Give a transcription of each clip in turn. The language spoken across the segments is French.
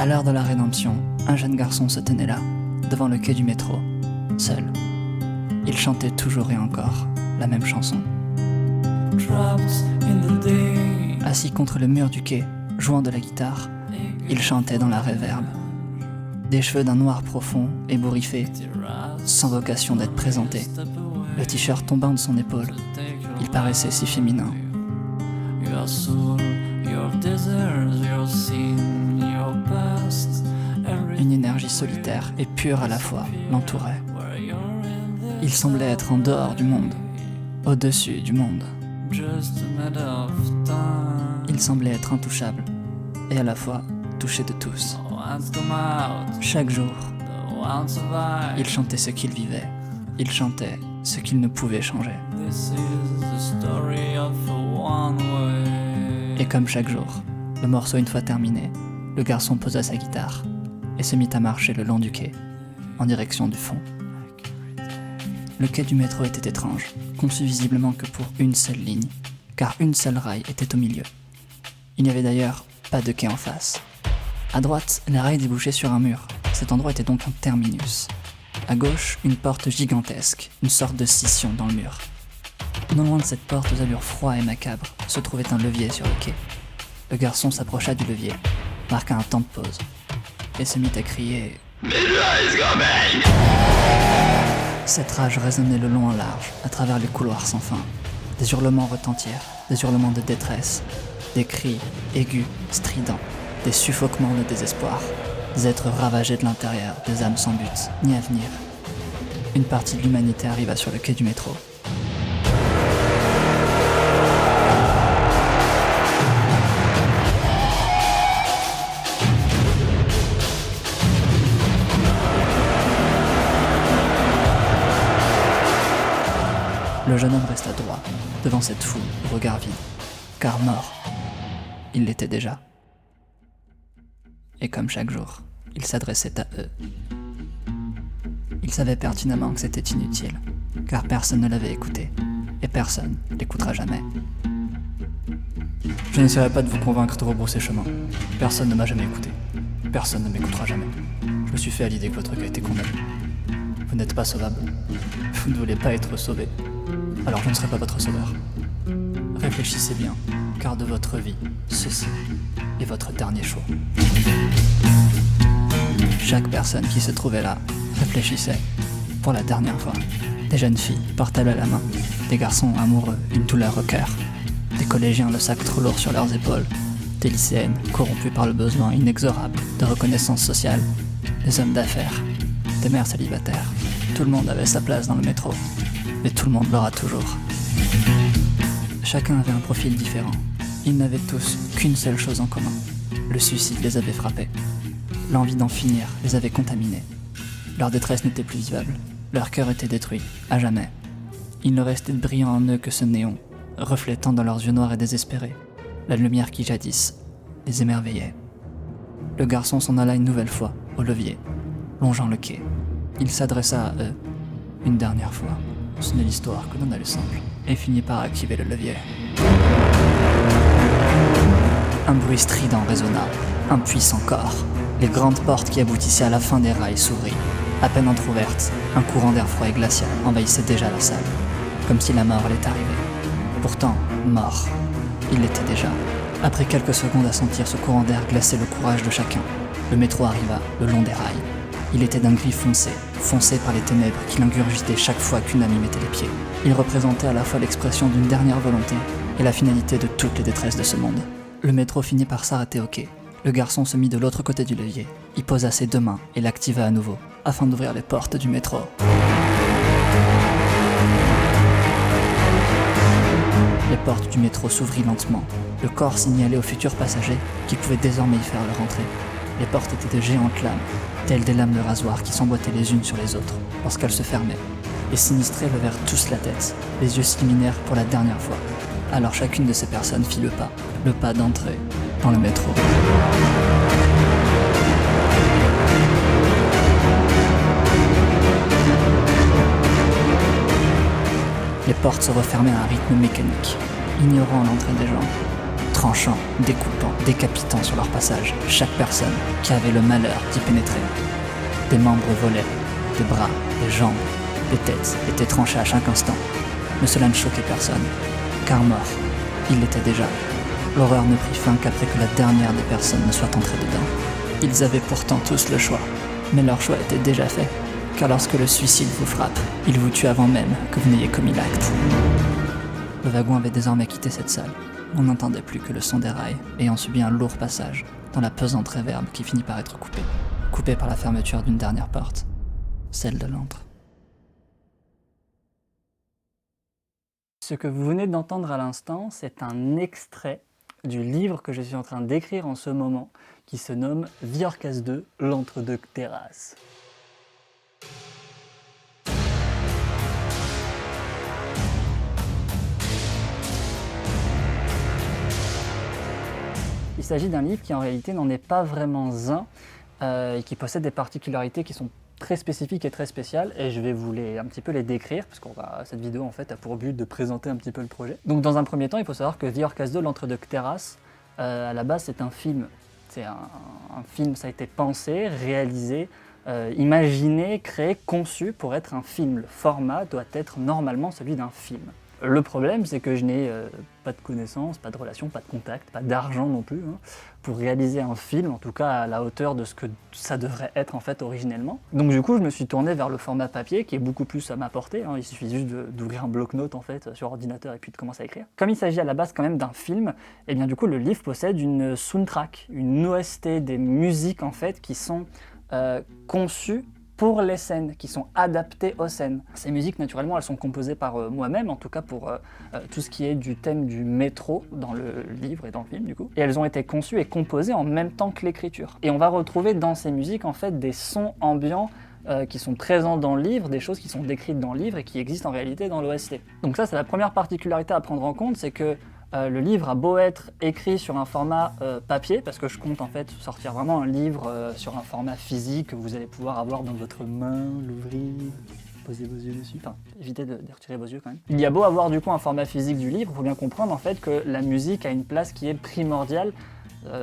À l'heure de la rédemption, un jeune garçon se tenait là, devant le quai du métro, seul. Il chantait toujours et encore la même chanson. Assis contre le mur du quai, jouant de la guitare, il chantait dans la réverbe. Des cheveux d'un noir profond, ébouriffés, sans vocation d'être présenté. Le t-shirt tombant de son épaule, il paraissait si féminin. Une énergie solitaire et pure à la fois l'entourait. Il semblait être en dehors du monde, au-dessus du monde. Il semblait être intouchable et à la fois touché de tous. Chaque jour, il chantait ce qu'il vivait. Il chantait ce qu'il ne pouvait changer. Et comme chaque jour, le morceau une fois terminé, le garçon posa sa guitare et se mit à marcher le long du quai, en direction du fond. Le quai du métro était étrange, conçu visiblement que pour une seule ligne, car une seule rail était au milieu. Il n'y avait d'ailleurs pas de quai en face. À droite, la rail débouchait sur un mur. Cet endroit était donc un terminus. À gauche, une porte gigantesque, une sorte de scission dans le mur. Non loin de cette porte aux allures froides et macabres, se trouvait un levier sur le quai. Le garçon s'approcha du levier, marqua un temps de pause, et se mit à crier « Cette rage résonnait le long en large, à travers les couloirs sans fin. Des hurlements retentirent, des hurlements de détresse, des cris aigus, stridents, des suffoquements de désespoir, des êtres ravagés de l'intérieur, des âmes sans but, ni avenir. Une partie de l'humanité arriva sur le quai du métro. Le jeune homme resta droit, devant cette foule au regard vide, car mort, il l'était déjà. Et comme chaque jour, il s'adressait à eux. Il savait pertinemment que c'était inutile, car personne ne l'avait écouté, et personne l'écoutera jamais. Je n'essaierai pas de vous convaincre de rebrousser chemin. Personne ne m'a jamais écouté. Personne ne m'écoutera jamais. Je me suis fait à l'idée que votre cas a été condamné. Vous n'êtes pas sauvable. Vous ne voulez pas être sauvé. Alors je ne serai pas votre sauveur. Réfléchissez bien, car de votre vie, ceci est votre dernier choix. Chaque personne qui se trouvait là réfléchissait, pour la dernière fois. Des jeunes filles, portables à la main, des garçons amoureux, une douleur au cœur, des collégiens le sac trop lourd sur leurs épaules, des lycéennes corrompues par le besoin inexorable de reconnaissance sociale, des hommes d'affaires, des mères célibataires. Tout le monde avait sa place dans le métro, et tout le monde l'aura toujours. Chacun avait un profil différent. Ils n'avaient tous qu'une seule chose en commun. Le suicide les avait frappés. L'envie d'en finir les avait contaminés. Leur détresse n'était plus vivable. Leur cœur était détruit, à jamais. Il ne restait de brillant en eux que ce néon, reflétant dans leurs yeux noirs et désespérés la lumière qui jadis les émerveillait. Le garçon s'en alla une nouvelle fois, au levier, longeant le quai. Il s'adressa à eux, une dernière fois. Ce n'est l'histoire que l'on a le simple, et finit par activer le levier. Un bruit strident résonna, un puissant corps. Les grandes portes qui aboutissaient à la fin des rails s'ouvrirent. À peine entr'ouvertes, un courant d'air froid et glacial envahissait déjà la salle, comme si la mort allait arriver. Pourtant, mort, il l'était déjà. Après quelques secondes à sentir ce courant d'air glacer le courage de chacun, le métro arriva le long des rails. Il était d'un gris foncé par les ténèbres qui l'ingurgitaient chaque fois qu'une âme y mettait les pieds. Il représentait à la fois l'expression d'une dernière volonté et la finalité de toutes les détresses de ce monde. Le métro finit par s'arrêter au quai. Le garçon se mit de l'autre côté du levier, y posa ses deux mains et l'activa à nouveau, afin d'ouvrir les portes du métro. Les portes du métro s'ouvrirent lentement. Le corps signalait aux futurs passagers qu'ils pouvaient désormais y faire leur entrée. Les portes étaient de géantes lames, telles des lames de rasoir qui s'emboîtaient les unes sur les autres lorsqu'elles se fermaient. Les sinistrés levèrent tous la tête, les yeux s'illuminèrent pour la dernière fois. Alors chacune de ces personnes fit le pas d'entrée dans le métro. Les portes se refermaient à un rythme mécanique, ignorant l'entrée des gens. tranchant, découpant, décapitant sur leur passage chaque personne qui avait le malheur d'y pénétrer. Des membres volaient, des bras, des jambes, des têtes étaient tranchées à chaque instant. Mais cela ne choquait personne, car mort, il l'était déjà. L'horreur ne prit fin qu'après que la dernière des personnes ne soit entrée dedans. Ils avaient pourtant tous le choix, mais leur choix était déjà fait, car lorsque le suicide vous frappe, il vous tue avant même que vous n'ayez commis l'acte. Le wagon avait désormais quitté cette salle. On n'entendait plus que le son des rails, ayant subi un lourd passage dans la pesante réverbe qui finit par être coupée par la fermeture d'une dernière porte, celle de l'antre. Ce que vous venez d'entendre à l'instant, c'est un extrait du livre que je suis en train d'écrire en ce moment, qui se nomme Viorcas 2, l'entre-deux terrasses. Il s'agit d'un livre qui en réalité n'en est pas vraiment un, et qui possède des particularités qui sont très spécifiques et très spéciales, et je vais vous un petit peu les décrire, parce que cette vidéo en fait a pour but de présenter un petit peu le projet. Donc dans un premier temps, il faut savoir que Viorcas 2, l'entre-deux terrasses, à la base c'est un film. C'est un film, ça a été pensé, réalisé, imaginé, créé, conçu pour être un film. Le format doit être normalement celui d'un film. Le problème, c'est que je n'ai pas de connaissances, pas de relations, pas de contacts, pas d'argent non plus, pour réaliser un film, en tout cas à la hauteur de ce que ça devrait être en fait originellement. Donc du coup, je me suis tourné vers le format papier, qui est beaucoup plus à ma portée. Il suffit juste d'ouvrir un bloc-notes en fait sur ordinateur et puis de commencer à écrire. Comme il s'agit à la base quand même d'un film, et bien du coup, le livre possède une soundtrack, une OST, des musiques en fait qui sont conçues pour les scènes, qui sont adaptées aux scènes. Ces musiques, naturellement, elles sont composées par moi-même, en tout cas pour tout ce qui est du thème du métro dans le livre et dans le film, du coup. Et elles ont été conçues et composées en même temps que l'écriture. Et on va retrouver dans ces musiques, en fait, des sons ambiants qui sont présents dans le livre, des choses qui sont décrites dans le livre et qui existent en réalité dans l'OST. Donc ça, c'est la première particularité à prendre en compte, c'est que le livre a beau être écrit sur un format papier, parce que je compte en fait sortir vraiment un livre sur un format physique que vous allez pouvoir avoir dans votre main, l'ouvrir, poser vos yeux dessus, enfin évitez de retirer vos yeux quand même. Il y a beau avoir du coup un format physique du livre, il faut bien comprendre en fait que la musique a une place qui est primordiale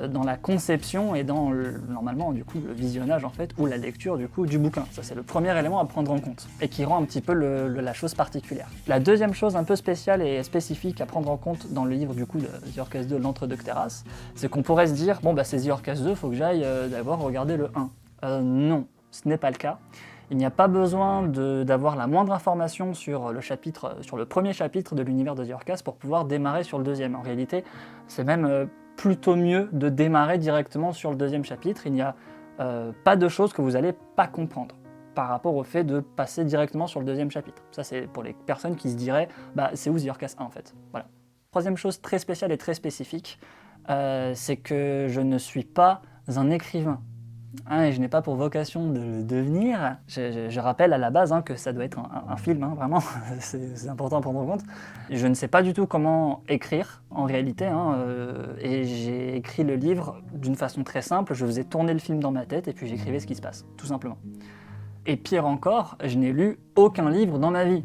dans la conception et dans normalement du coup le visionnage en fait ou la lecture du coup du bouquin. Ça c'est le premier élément à prendre en compte et qui rend un petit peu la chose particulière. La deuxième chose un peu spéciale et spécifique à prendre en compte dans le livre du coup de Viorcas 2, l'entre-deux terrasses, c'est qu'on pourrait se dire bon bah c'est Viorcas 2, faut que j'aille d'abord regarder le 1. Non, ce n'est pas le cas. Il n'y a pas besoin d'avoir la moindre information sur le premier chapitre de l'univers de Viorcas pour pouvoir démarrer sur le deuxième. En réalité, c'est même plutôt mieux de démarrer directement sur le deuxième chapitre. Il n'y a pas de choses que vous n'allez pas comprendre par rapport au fait de passer directement sur le deuxième chapitre. Ça, c'est pour les personnes qui se diraient bah, c'est où Viorcas 1 en fait. Voilà. Troisième chose très spéciale et très spécifique, c'est que je ne suis pas un écrivain. Et je n'ai pas pour vocation de le devenir. Je rappelle à la base que ça doit être un film, vraiment, c'est important à prendre en compte. Je ne sais pas du tout comment écrire, en réalité, et j'ai écrit le livre d'une façon très simple. Je faisais tourner le film dans ma tête et puis j'écrivais ce qui se passe, tout simplement. Et pire encore, je n'ai lu aucun livre dans ma vie.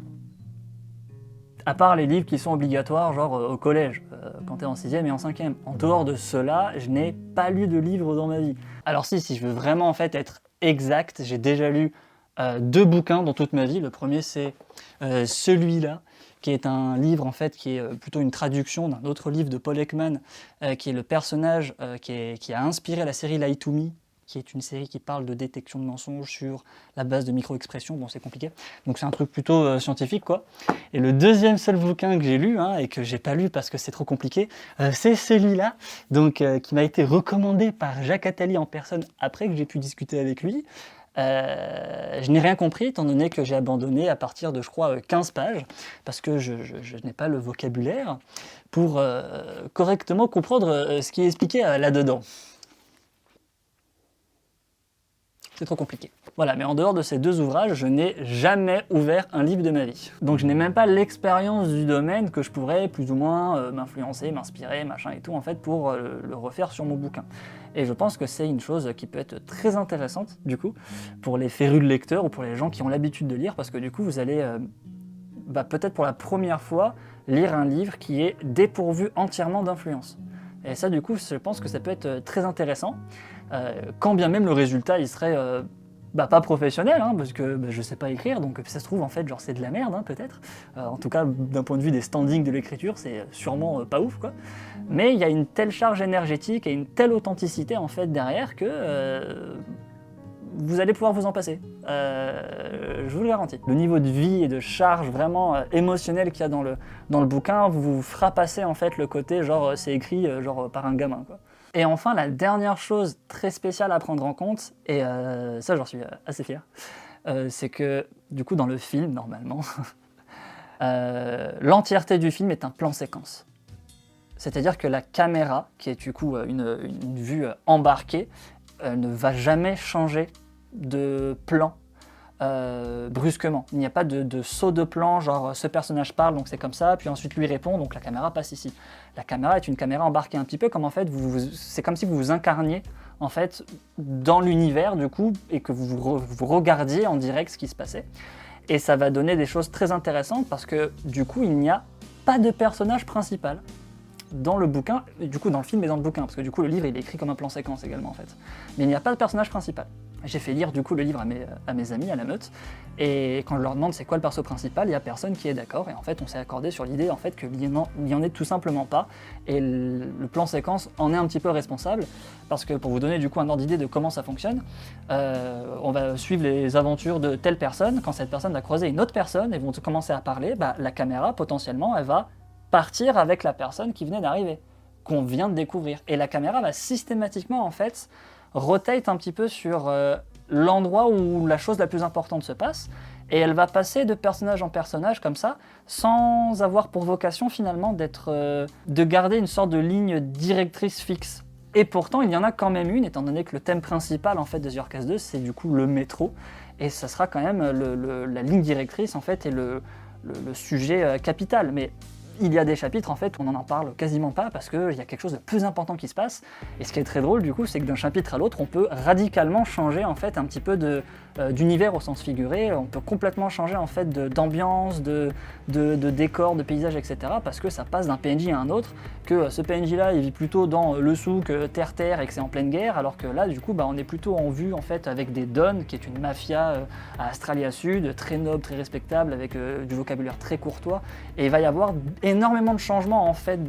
À part les livres qui sont obligatoires, genre au collège, quand t'es en 6e et en 5e. En dehors de cela, je n'ai pas lu de livre dans ma vie. Alors si je veux vraiment en fait être exact, j'ai déjà lu 2 bouquins dans toute ma vie. Le premier c'est celui-là, qui est un livre en fait qui est plutôt une traduction d'un autre livre de Paul Ekman, qui est le personnage qui a inspiré la série Lie to Me, qui est une série qui parle de détection de mensonges sur la base de micro-expressions. Bon, c'est compliqué. Donc c'est un truc plutôt scientifique, quoi. Et le deuxième seul bouquin que j'ai lu, et que j'ai pas lu parce que c'est trop compliqué, c'est celui-là, donc qui m'a été recommandé par Jacques Attali en personne après que j'ai pu discuter avec lui. Je n'ai rien compris, étant donné que j'ai abandonné à partir de, je crois, 15 pages, parce que je n'ai pas le vocabulaire pour correctement comprendre ce qui est expliqué là-dedans. C'est trop compliqué. Voilà, mais en dehors de ces 2 ouvrages, je n'ai jamais ouvert un livre de ma vie. Donc je n'ai même pas l'expérience du domaine que je pourrais plus ou moins m'influencer, m'inspirer, machin et tout, en fait, pour le refaire sur mon bouquin. Et je pense que c'est une chose qui peut être très intéressante, du coup, pour les férus de lecteurs ou pour les gens qui ont l'habitude de lire, parce que du coup, vous allez, peut-être pour la première fois, lire un livre qui est dépourvu entièrement d'influence. Et ça, du coup, je pense que ça peut être très intéressant, quand bien même le résultat, il serait pas professionnel, hein, parce que je sais pas écrire, donc ça se trouve, en fait, genre c'est de la merde, hein, peut-être. En tout cas, d'un point de vue des standings de l'écriture, c'est sûrement pas ouf, quoi. Mais il y a une telle charge énergétique et une telle authenticité, en fait, derrière, que vous allez pouvoir vous en passer. Je vous le garantis. Le niveau de vie et de charge vraiment émotionnelle qu'il y a dans le bouquin vous fera passer en fait le côté genre c'est écrit genre par un gamin, quoi. Et enfin, la dernière chose très spéciale à prendre en compte, et ça j'en suis assez fier, c'est que du coup dans le film, normalement, l'entièreté du film est un plan séquence. C'est-à-dire que la caméra, qui est du coup une vue embarquée, ne va jamais changer de plan brusquement. Il n'y a pas de saut de plan, genre ce personnage parle donc c'est comme ça, puis ensuite lui répond donc la caméra passe ici. La caméra est une caméra embarquée un petit peu comme en fait, c'est comme si vous vous incarniez en fait dans l'univers du coup et que vous regardiez en direct ce qui se passait. Et ça va donner des choses très intéressantes parce que du coup il n'y a pas de personnage principal dans le bouquin, du coup dans le film et dans le bouquin, parce que du coup le livre il est écrit comme un plan séquence également en fait. Mais il n'y a pas de personnage principal. J'ai fait lire du coup le livre à mes amis à la meute, et quand je leur demande c'est quoi le perso principal, il n'y a personne qui est d'accord, et en fait on s'est accordé sur l'idée en fait qu'il n'y en est tout simplement pas, et le plan séquence en est un petit peu responsable, parce que pour vous donner du coup un ordre d'idée de comment ça fonctionne, on va suivre les aventures de telle personne, quand cette personne va croiser une autre personne et vont commencer à parler, la caméra potentiellement elle va partir avec la personne qui venait d'arriver, qu'on vient de découvrir. Et la caméra va systématiquement, en fait, rotate un petit peu sur l'endroit où la chose la plus importante se passe, et elle va passer de personnage en personnage comme ça, sans avoir pour vocation finalement de garder une sorte de ligne directrice fixe. Et pourtant, il y en a quand même une, étant donné que le thème principal en fait de The Orcas 2, c'est du coup le métro, et ça sera quand même la ligne directrice en fait et le sujet capital. Mais il y a des chapitres, en fait, on n'en parle quasiment pas parce qu'il y a quelque chose de plus important qui se passe. Et ce qui est très drôle, du coup, c'est que d'un chapitre à l'autre, on peut radicalement changer, en fait, un petit peu d'univers au sens figuré. On peut complètement changer, en fait, d'ambiance, de décor, de paysage, etc. Parce que ça passe d'un PNJ à un autre, que ce PNJ-là, il vit plutôt dans le souk, terre-terre, et que c'est en pleine guerre, alors que là, du coup, on est plutôt en vue, en fait, avec des Dons, qui est une mafia à Australia Sud, très noble, très respectable, avec du vocabulaire très courtois. Et il va y avoir énormément de changements en fait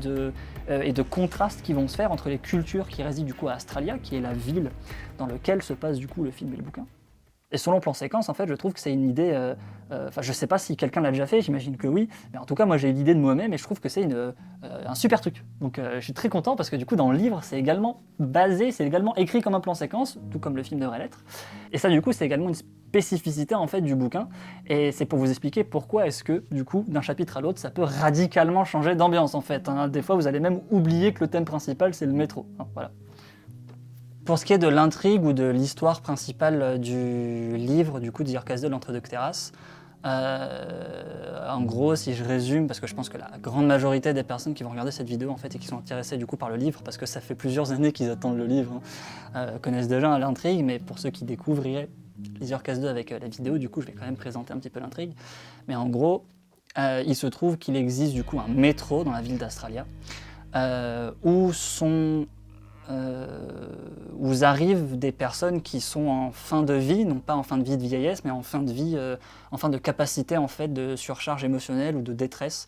et de contrastes qui vont se faire entre les cultures qui résident du coup à Australia, qui est la ville dans laquelle se passe du coup le film et le bouquin. Et selon plan séquence, en fait, je trouve que c'est une idée. Je sais pas si quelqu'un l'a déjà fait, j'imagine que oui, mais en tout cas, moi j'ai eu l'idée de moi-même et je trouve que c'est un super truc. Donc je suis très content parce que du coup, dans le livre, c'est également écrit comme un plan séquence, tout comme le film devrait l'être. Et ça, du coup, c'est également une spécificité en fait du bouquin. Et c'est pour vous expliquer pourquoi est-ce que, du coup, d'un chapitre à l'autre, ça peut radicalement changer d'ambiance en fait. Hein. Des fois, vous allez même oublier que le thème principal, c'est le métro. Hein, voilà. Pour ce qui est de l'intrigue ou de l'histoire principale du livre, du coup, The Orcas 2, l'Entre-deux Terrasses, en gros, si je résume, parce que je pense que la grande majorité des personnes qui vont regarder cette vidéo en fait, et qui sont intéressées du coup par le livre, parce que ça fait plusieurs années qu'ils attendent le livre, connaissent déjà l'intrigue, mais pour ceux qui découvriraient The Orcas 2 avec la vidéo, du coup, je vais quand même présenter un petit peu l'intrigue. Mais en gros, il se trouve qu'il existe du coup un métro dans la ville d'Australia, où arrivent des personnes qui sont en fin de vie, non pas en fin de vie de vieillesse, mais en fin de vie, en fin de capacité en fait de surcharge émotionnelle ou de détresse.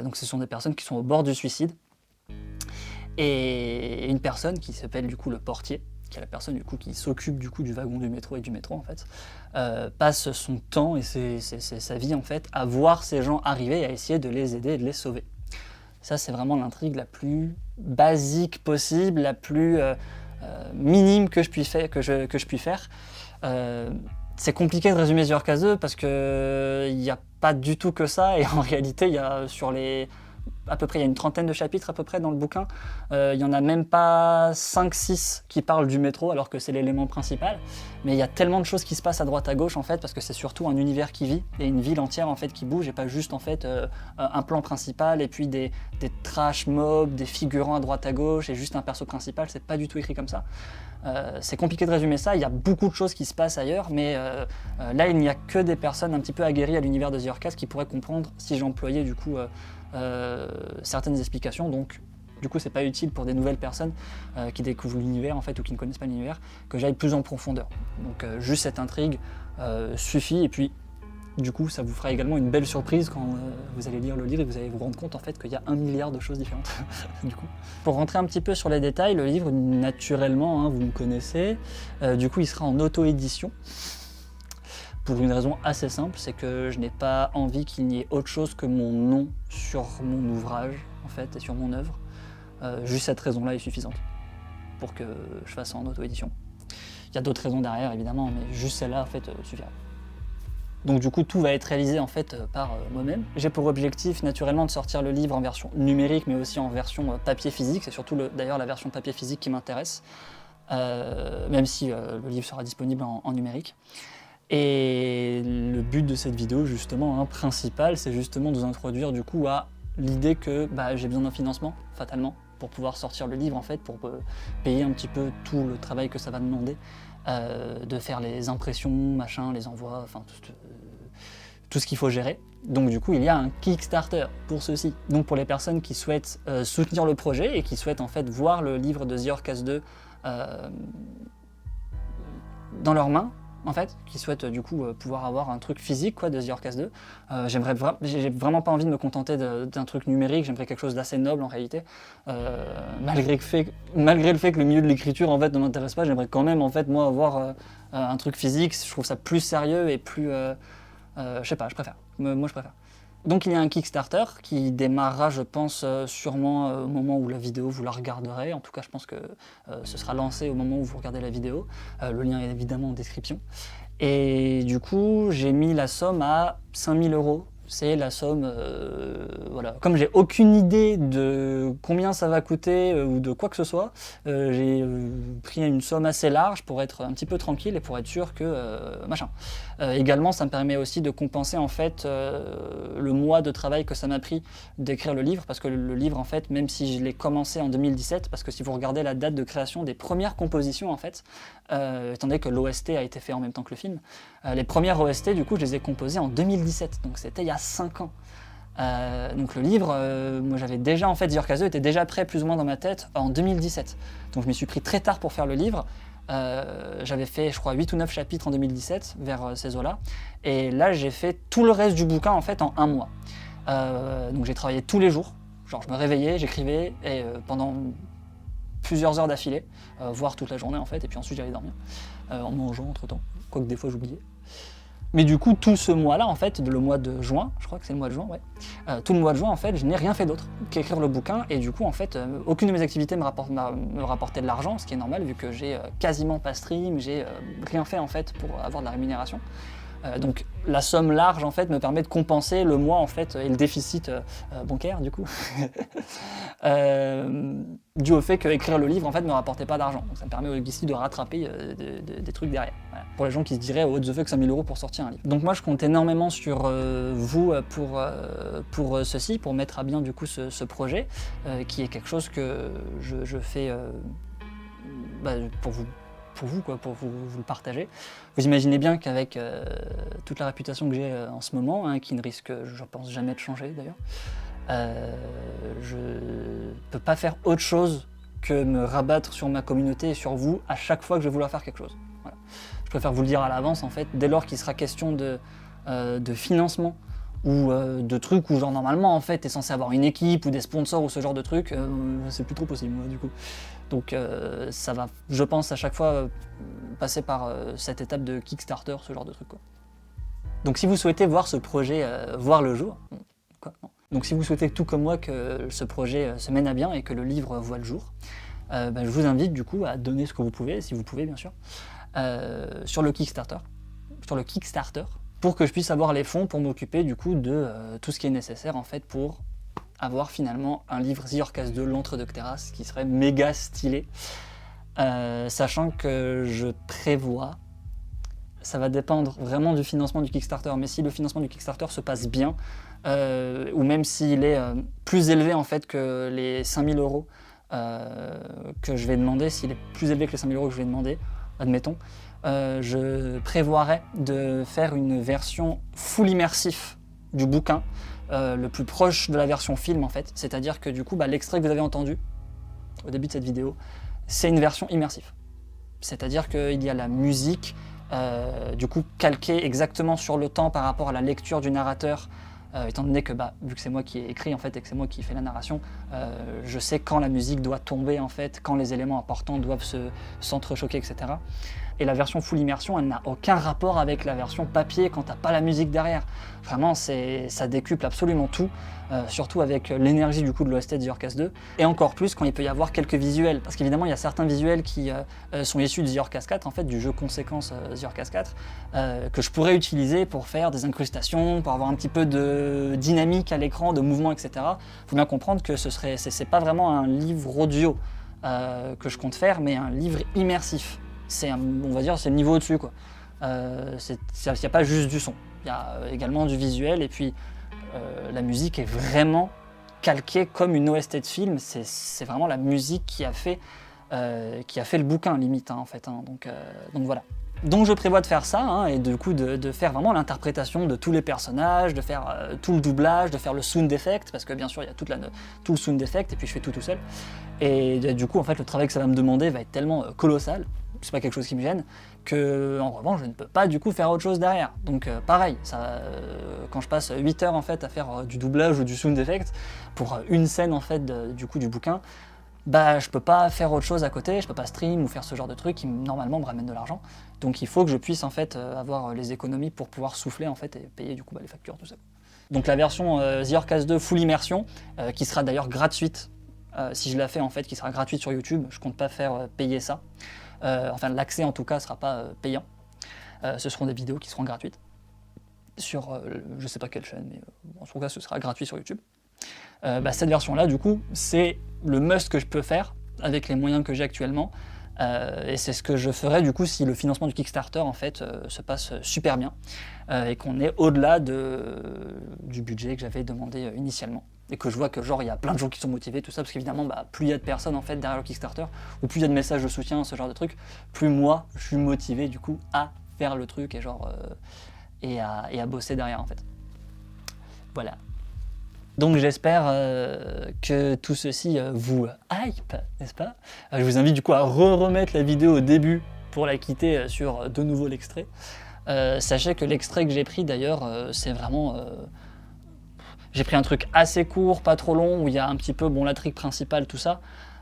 Donc ce sont des personnes qui sont au bord du suicide. Et une personne qui s'appelle du coup le portier, qui est la personne du coup qui s'occupe du coup du wagon du métro et du métro en fait, passe son temps et c'est sa vie en fait à voir ces gens arriver et à essayer de les aider et de les sauver. Ça, c'est vraiment l'intrigue la plus basique possible, la plus minime que je puis faire. C'est compliqué de résumer The Orcas 2 parce qu'il n'y a pas du tout que ça. Et en réalité, il y a à peu près, il y a une trentaine de chapitres à peu près dans le bouquin. Il n'y en a même pas 5-6 qui parlent du métro alors que c'est l'élément principal. Mais il y a tellement de choses qui se passent à droite à gauche en fait parce que c'est surtout un univers qui vit et une ville entière en fait qui bouge et pas juste en fait un plan principal et puis des trash mobs, des figurants à droite à gauche et juste un perso principal. C'est pas du tout écrit comme ça. C'est compliqué de résumer ça, il y a beaucoup de choses qui se passent ailleurs, mais là il n'y a que des personnes un petit peu aguerries à l'univers de The Orcas qui pourraient comprendre si j'employais du coup certaines explications, donc Du coup, c'est pas utile pour des nouvelles personnes qui découvrent l'univers en fait ou qui ne connaissent pas l'univers que j'aille plus en profondeur. Donc juste cette intrigue suffit et puis du coup, ça vous fera également une belle surprise quand vous allez lire le livre et vous allez vous rendre compte en fait qu'il y a 1 milliard de choses différentes. Du coup. Pour rentrer un petit peu sur les détails, le livre, naturellement, hein, vous me connaissez, du coup il sera en auto-édition. Pour une raison assez simple, c'est que je n'ai pas envie qu'il n'y ait autre chose que mon nom sur mon ouvrage en fait et sur mon œuvre. Juste cette raison-là est suffisante pour que je fasse ça en auto-édition. Il y a d'autres raisons derrière évidemment, mais juste celle-là en fait suffira. Donc du coup, tout va être réalisé en fait par moi-même. J'ai pour objectif naturellement de sortir le livre en version numérique, mais aussi en version papier physique. C'est surtout d'ailleurs la version papier physique qui m'intéresse, même si le livre sera disponible en numérique. Et le but de cette vidéo, justement, hein, principal, c'est justement de vous introduire du coup à l'idée que j'ai besoin d'un financement, fatalement, pour pouvoir sortir le livre en fait, pour payer un petit peu tout le travail que ça va demander. De faire les impressions, machin, les envois, enfin tout ce qu'il faut gérer. Donc du coup, il y a un Kickstarter pour ceci. Donc pour les personnes qui souhaitent soutenir le projet et qui souhaitent en fait voir le livre de The Orcas 2 dans leurs mains, en fait, qui souhaitent du coup pouvoir avoir un truc physique quoi, de The Orcas 2. J'ai vraiment pas envie de me contenter d'un truc numérique, j'aimerais quelque chose d'assez noble en réalité. Malgré le fait que le milieu de l'écriture en fait ne m'intéresse pas, j'aimerais quand même en fait moi avoir un truc physique, je trouve ça plus sérieux et plus... je sais pas, je préfère. Moi je préfère. Donc il y a un Kickstarter qui démarrera, je pense, sûrement au moment où la vidéo vous la regarderez. En tout cas, je pense que ce sera lancé au moment où vous regardez la vidéo. Le lien est évidemment en description. Et du coup, j'ai mis la somme à 5 000 €. C'est la somme, voilà. Comme j'ai aucune idée de combien ça va coûter ou de quoi que ce soit, j'ai pris une somme assez large pour être un petit peu tranquille et pour être sûr que machin. Également, ça me permet aussi de compenser en fait le mois de travail que ça m'a pris d'écrire le livre, parce que le livre en fait, même si je l'ai commencé en 2017, parce que si vous regardez la date de création des premières compositions en fait, étant donné que l'OST a été fait en même temps que le film, les premières OST du coup je les ai composées en 2017, donc c'était il y a 5 ans. Donc le livre, moi j'avais déjà en fait, The Orcas 2 était déjà prêt plus ou moins dans ma tête en 2017. Donc je m'y suis pris très tard pour faire le livre. J'avais fait je crois 8 ou 9 chapitres en 2017 vers ces eaux-là. Et là j'ai fait tout le reste du bouquin en fait en 1 mois. Donc j'ai travaillé tous les jours. Genre je me réveillais, j'écrivais et pendant plusieurs heures d'affilée, voire toute la journée en fait, et puis ensuite j'allais dormir en mangeant entre temps, quoique des fois j'oubliais. Mais du coup, tout ce mois-là, en fait, le mois de juin, je crois que c'est le mois de juin, ouais. Tout le mois de juin, en fait, je n'ai rien fait d'autre qu'écrire le bouquin. Et du coup, en fait, aucune de mes activités me rapportait de l'argent, ce qui est normal vu que j'ai quasiment pas stream, j'ai rien fait en fait pour avoir de la rémunération. Donc la somme large en fait me permet de compenser le mois en fait et le déficit bancaire du coup dû au fait qu'écrire le livre en fait ne me rapportait pas d'argent. Donc ça me permet aussi de rattraper des trucs derrière. Voilà. Pour les gens qui se diraient what the fuck 5 000 € pour sortir un livre. Donc moi je compte énormément sur vous pour ceci, pour mettre à bien du coup ce projet qui est quelque chose que je fais pour vous, quoi, pour vous le partager. Vous imaginez bien qu'avec toute la réputation que j'ai en ce moment, hein, qui ne risque, je pense, jamais de changer d'ailleurs, je peux pas faire autre chose que me rabattre sur ma communauté et sur vous à chaque fois que je vais vouloir faire quelque chose. Voilà. Je préfère vous le dire à l'avance, en fait, dès lors qu'il sera question de financement ou de trucs où genre normalement en fait t'es censé avoir une équipe ou des sponsors ou ce genre de trucs, c'est plus trop possible moi, du coup. Donc ça va, je pense, à chaque fois passer par cette étape de Kickstarter, ce genre de truc quoi. Donc si vous souhaitez voir ce projet voir le jour, quoi, non. Donc si vous souhaitez tout comme moi que ce projet se mène à bien et que le livre voit le jour, je vous invite du coup à donner ce que vous pouvez, si vous pouvez bien sûr, sur le Kickstarter, pour que je puisse avoir les fonds pour m'occuper du coup de tout ce qui est nécessaire en fait pour avoir finalement un livre The Orcas 2, l'Antre Docteras, qui serait méga stylé, sachant que je prévois, ça va dépendre vraiment du financement du Kickstarter, mais si le financement du Kickstarter se passe bien, ou même s'il est plus élevé en fait que les 5 000 € que je vais demander, s'il est plus élevé que les 5 000 € que je vais demander, admettons, je prévoirais de faire une version full immersif du bouquin, le plus proche de la version film en fait. C'est-à-dire que du coup, l'extrait que vous avez entendu au début de cette vidéo, c'est une version immersive. C'est-à-dire qu'il y a la musique, du coup calquée exactement sur le temps par rapport à la lecture du narrateur, étant donné que vu que c'est moi qui ai écrit en fait et que c'est moi qui fais la narration, je sais quand la musique doit tomber en fait, quand les éléments importants doivent s'entrechoquer, etc. Et la version full immersion, elle n'a aucun rapport avec la version papier quand t'as pas la musique derrière. Vraiment, ça décuple absolument tout, surtout avec l'énergie du coup de l'OST de The Yorkcast 2, et encore plus quand il peut y avoir quelques visuels, parce qu'évidemment il y a certains visuels qui sont issus de The Yorkcast 4, en fait, du jeu conséquence The Yorkcast 4, que je pourrais utiliser pour faire des incrustations, pour avoir un petit peu de dynamique à l'écran, de mouvement, etc. Faut bien comprendre que c'est pas vraiment un livre audio que je compte faire, mais un livre immersif. On va dire, c'est le niveau au-dessus, quoi. Il n'y a pas juste du son, il y a également du visuel, et puis la musique est vraiment calquée comme une OST de film. C'est vraiment la musique qui a fait le bouquin, limite, en fait. Donc voilà. Donc je prévois de faire ça, et du coup de faire vraiment l'interprétation de tous les personnages, de faire tout le doublage, de faire le sound effect, parce que bien sûr il y a tout le sound effect, et puis je fais tout seul. Et du coup en fait le travail que ça va me demander va être tellement colossal, c'est pas quelque chose qui me gêne, que en revanche je ne peux pas du coup faire autre chose derrière. Donc pareil, quand je passe 8 heures en fait à faire du doublage ou du sound effect pour une scène en fait du bouquin, je peux pas faire autre chose à côté, je peux pas stream ou faire ce genre de truc qui normalement me ramène de l'argent. Donc il faut que je puisse en fait avoir les économies pour pouvoir souffler en fait et payer du coup les factures, tout ça. Donc la version The Yorkcast 2 full immersion, qui sera d'ailleurs gratuite, si je la fais en fait, qui sera gratuite sur YouTube, je compte pas faire payer ça. Enfin l'accès en tout cas sera pas payant. Ce seront des vidéos qui seront gratuites sur je sais pas quelle chaîne, mais en tout cas ce sera gratuit sur YouTube. Cette version-là, du coup, c'est le must que je peux faire avec les moyens que j'ai actuellement, et c'est ce que je ferais du coup si le financement du Kickstarter en fait se passe super bien et qu'on est au-delà du budget que j'avais demandé initialement, et que je vois que genre il y a plein de gens qui sont motivés, tout ça, parce qu'évidemment plus il y a de personnes en fait derrière le Kickstarter, ou plus il y a de messages de soutien, ce genre de trucs, plus moi je suis motivé du coup à faire le truc et à bosser derrière en fait. Voilà. Donc j'espère que tout ceci vous hype, n'est-ce pas? Je vous invite du coup à remettre la vidéo au début pour la quitter sur de nouveau l'extrait. Sachez que l'extrait que j'ai pris d'ailleurs, c'est vraiment... j'ai pris un truc assez court, pas trop long, où il y a un petit peu l'intrigue principale, tout ça,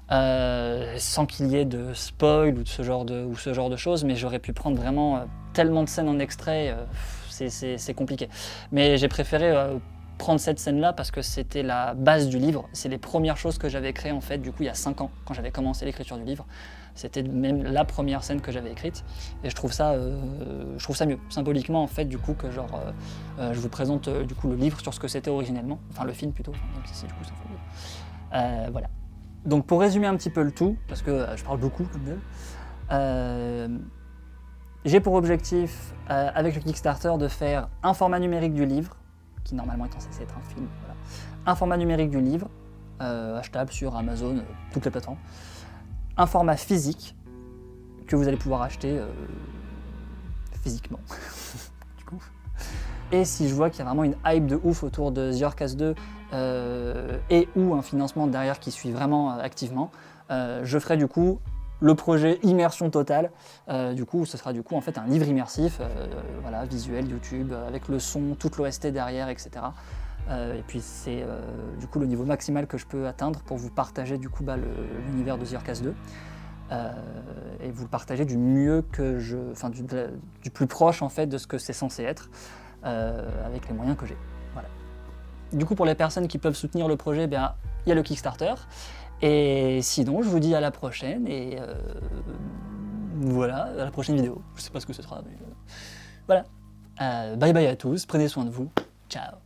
sans qu'il y ait de spoil ou ce genre de choses, mais j'aurais pu prendre vraiment tellement de scènes en extrait, c'est compliqué. Mais j'ai préféré... prendre cette scène-là parce que c'était la base du livre, c'est les premières choses que j'avais créées en fait, du coup il y a 5 ans, quand j'avais commencé l'écriture du livre, c'était même la première scène que j'avais écrite, et je trouve ça mieux, symboliquement en fait, du coup que je vous présente du coup le livre sur ce que c'était originellement, enfin le film plutôt, même si c'est du coup ça. Voilà. Donc pour résumer un petit peu le tout, parce que je parle beaucoup comme d'hab, j'ai pour objectif avec le Kickstarter de faire un format numérique du livre, qui normalement est censé être un film, voilà. Un format numérique du livre, achetable sur Amazon, toutes les plateformes. Un format physique, que vous allez pouvoir acheter physiquement, du coup. Et si je vois qu'il y a vraiment une hype de ouf autour de The Yorkcast 2, et ou un financement derrière qui suit vraiment activement, je ferai du coup le projet immersion totale, du coup ce sera du coup en fait un livre immersif, voilà, visuel, YouTube, avec le son, toute l'OST derrière, etc. Et puis c'est du coup le niveau maximal que je peux atteindre pour vous partager du coup l'univers de The Yorkcast 2, et vous le partager du mieux que du plus proche en fait de ce que c'est censé être, avec les moyens que j'ai. Voilà. Du coup pour les personnes qui peuvent soutenir le projet, il y a le Kickstarter. Et sinon, je vous dis à la prochaine, et voilà, à la prochaine vidéo. Je sais pas ce que ce sera, mais voilà. Bye bye à tous, prenez soin de vous, ciao.